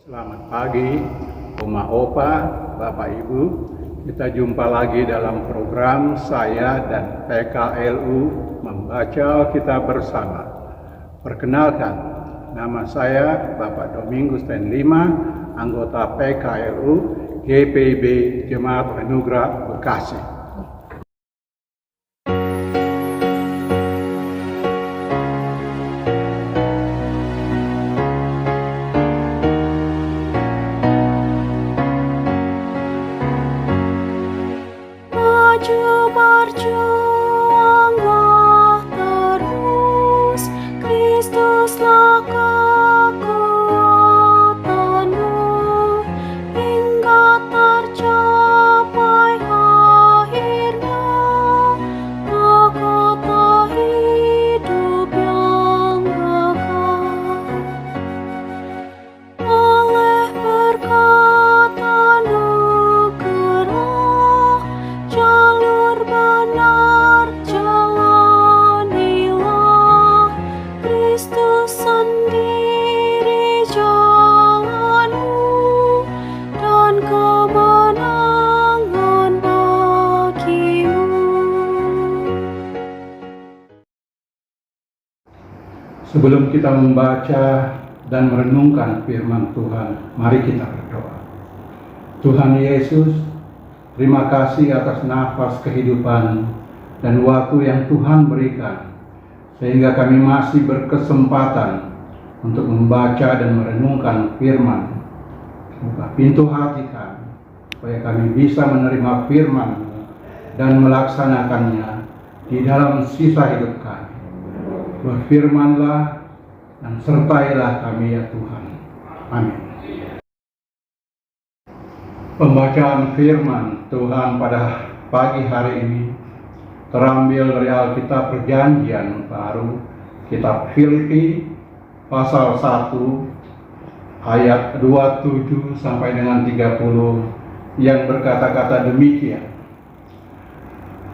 Selamat pagi, Oma Opa, Bapak Ibu. Kita jumpa lagi dalam program saya dan PKLU membaca Alkitab bersama. Perkenalkan, nama saya Bapak Domingus Tenlima, anggota PKLU GPB Jemaat Anugerah Bekasi. Berjuanglah terus, Kristuslah kekuatanmu, hingga tercapai akhirnya mahkota hidup yang kekal. Oleh berkat anugerah, jalur benar jalanilah, Kristus sendiri jalanmu dan kemenangan bagimu. Sebelum kita membaca dan merenungkan firman Tuhan, mari kita berdoa. Tuhan Yesus, terima kasih atas nafas kehidupan dan waktu yang Tuhan berikan, sehingga kami masih berkesempatan untuk membaca dan merenungkan firman. Buka pintu hati kami, supaya kami bisa menerima firman dan melaksanakannya di dalam sisa hidup kami. Berfirmanlah dan sertailah kami ya Tuhan. Amin. Pembacaan firman Tuhan pada pagi hari ini terambil dari Alkitab Perjanjian Baru, kitab Filipi pasal 1 ayat 27 sampai dengan 30 yang berkata-kata demikian.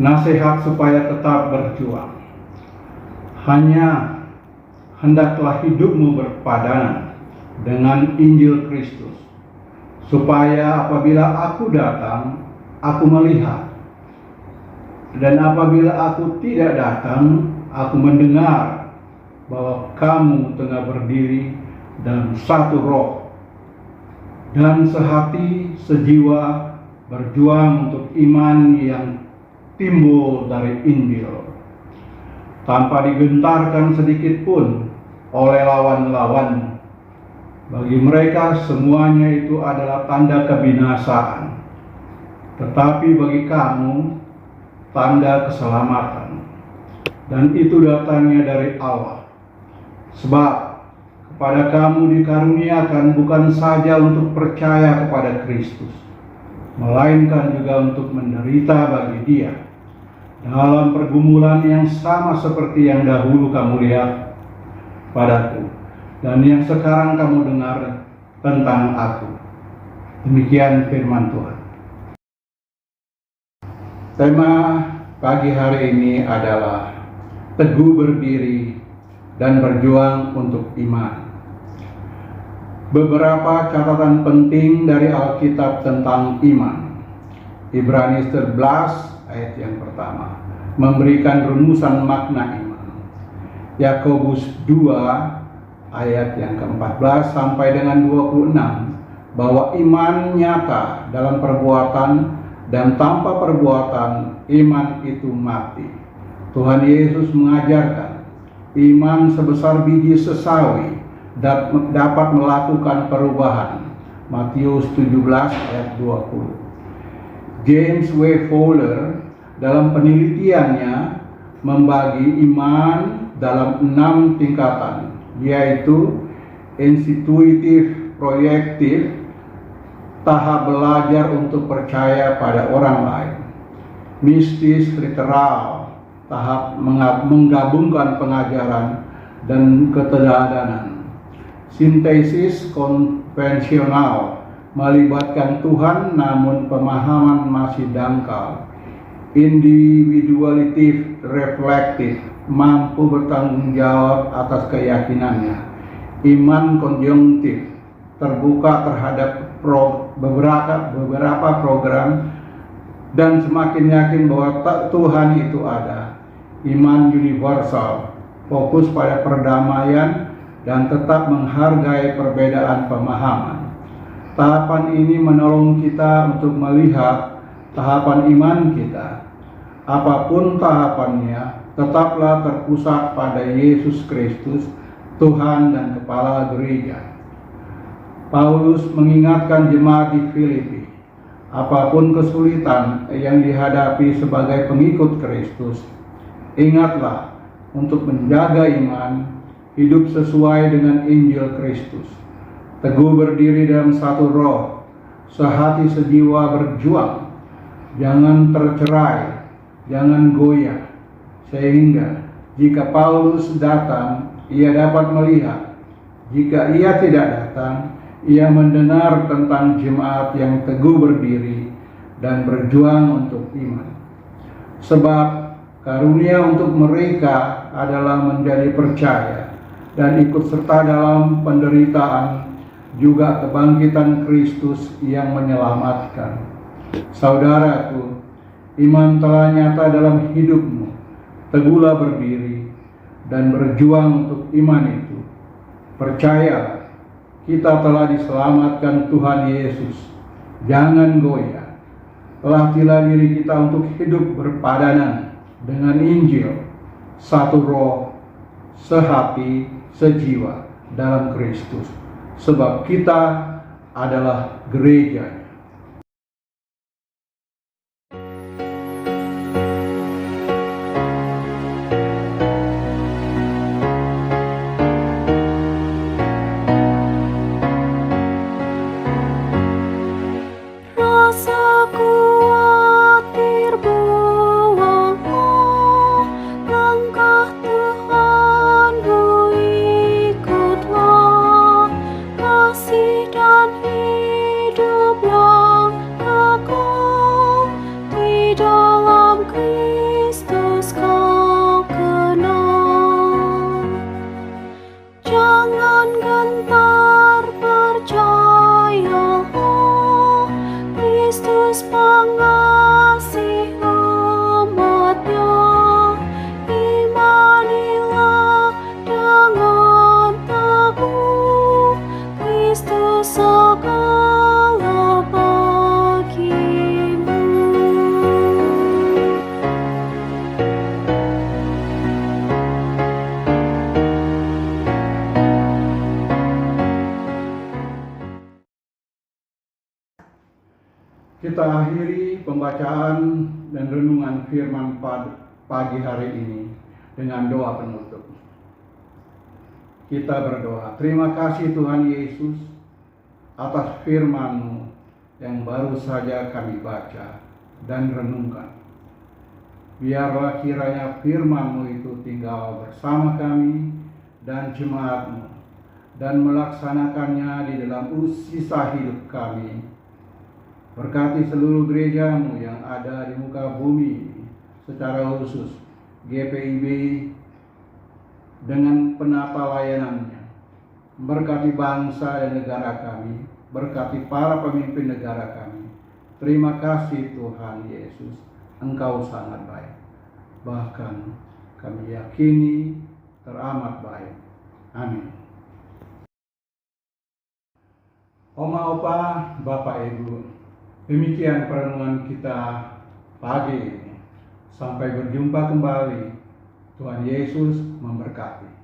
Nasihat supaya tetap berjuang. Hanya hendaklah hidupmu berpadanan dengan Injil Kristus, supaya apabila aku datang, aku melihat, dan apabila aku tidak datang, aku mendengar bahwa kamu tengah berdiri dalam satu roh, dan sehati sejiwa berjuang untuk iman yang timbul dari Injil, tanpa digentarkan sedikit pun oleh lawan-lawan. Bagi mereka semuanya itu adalah tanda kebinasaan, tetapi bagi kamu tanda keselamatan, dan itu datangnya dari Allah. Sebab kepada kamu dikaruniakan bukan saja untuk percaya kepada Kristus, melainkan juga untuk menderita bagi Dia dalam pergumulan yang sama seperti yang dahulu kamu lihat padaku, dan yang sekarang kamu dengar tentang aku. Demikian firman Tuhan. Tema pagi hari ini adalah teguh berdiri dan berjuang untuk iman. Beberapa catatan penting dari Alkitab tentang iman. Ibrani 11 ayat yang pertama memberikan rumusan makna iman. Yakobus 2 ayat yang ke-14 sampai dengan 26 bahwa iman nyata dalam perbuatan, dan tanpa perbuatan iman itu mati. Tuhan Yesus mengajarkan iman sebesar biji sesawi dapat melakukan perubahan. Matius 17 ayat 20. James W. Fowler dalam penelitiannya membagi iman dalam 6 tingkatan, yaitu intuitif, proyektif, tahap belajar untuk percaya pada orang lain; mistis, literal, tahap menggabungkan pengajaran dan keteladanan; sintesis, konvensional, melibatkan Tuhan namun pemahaman masih dangkal; individualitif, reflektif, mampu bertanggung jawab atas keyakinannya; iman konjungtif, terbuka terhadap beberapa program, dan semakin yakin bahwa Tuhan itu ada. Iman universal, fokus pada perdamaian, dan tetap menghargai perbedaan pemahaman. Tahapan ini menolong kita untuk melihat tahapan iman kita. Apapun tahapannya, tetaplah terpusat pada Yesus Kristus, Tuhan dan Kepala Gereja. Paulus mengingatkan jemaat di Filipi, apapun kesulitan yang dihadapi sebagai pengikut Kristus, ingatlah untuk menjaga iman, hidup sesuai dengan Injil Kristus, teguh berdiri dalam satu roh, sehati sejiwa berjuang, jangan tercerai, jangan goyah, sehingga jika Paulus datang, ia dapat melihat. Jika ia tidak datang, ia mendengar tentang jemaat yang teguh berdiri dan berjuang untuk iman. Sebab karunia untuk mereka adalah menjadi percaya dan ikut serta dalam penderitaan, juga kebangkitan Kristus yang menyelamatkan. Saudaraku, iman telah nyata dalam hidupmu. Teguhlah berdiri dan berjuang untuk iman itu. Percayalah, kita telah diselamatkan Tuhan Yesus. Jangan goyah. Latihlah diri kita untuk hidup berpadanan dengan Injil, satu roh, sehati, sejiwa dalam Kristus. Sebab kita adalah gereja. Rasa khawatir buanglah, langkah Tuhanmu ikutlah, kasih dan hidup yang kekal di dalam Kristus kau kenal. Jangan gentar, percayalah, Kristus pengasih umatnya. Imanilah dengan teguh, Kristus segala bagimu. Kita akhiri pembacaan dan renungan firman pagi hari ini dengan doa penutup. Kita berdoa. Terima kasih Tuhan Yesus atas firman-Mu yang baru saja kami baca dan renungkan. Biarlah kiranya firman-Mu itu tinggal bersama kami dan jemaat-Mu, dan melaksanakannya di dalam sisa hidup kami. Berkati seluruh gereja-Mu yang ada di muka bumi, secara khusus GPIB dengan penata layanannya. Berkati bangsa dan negara kami, berkati para pemimpin negara kami. Terima kasih Tuhan Yesus, Engkau sangat baik. Bahkan kami yakini teramat baik. Amin. Oma, Opa, Bapak, Ibu, demikian perenungan kita pagi ini. Sampai berjumpa kembali. Tuhan Yesus memberkati.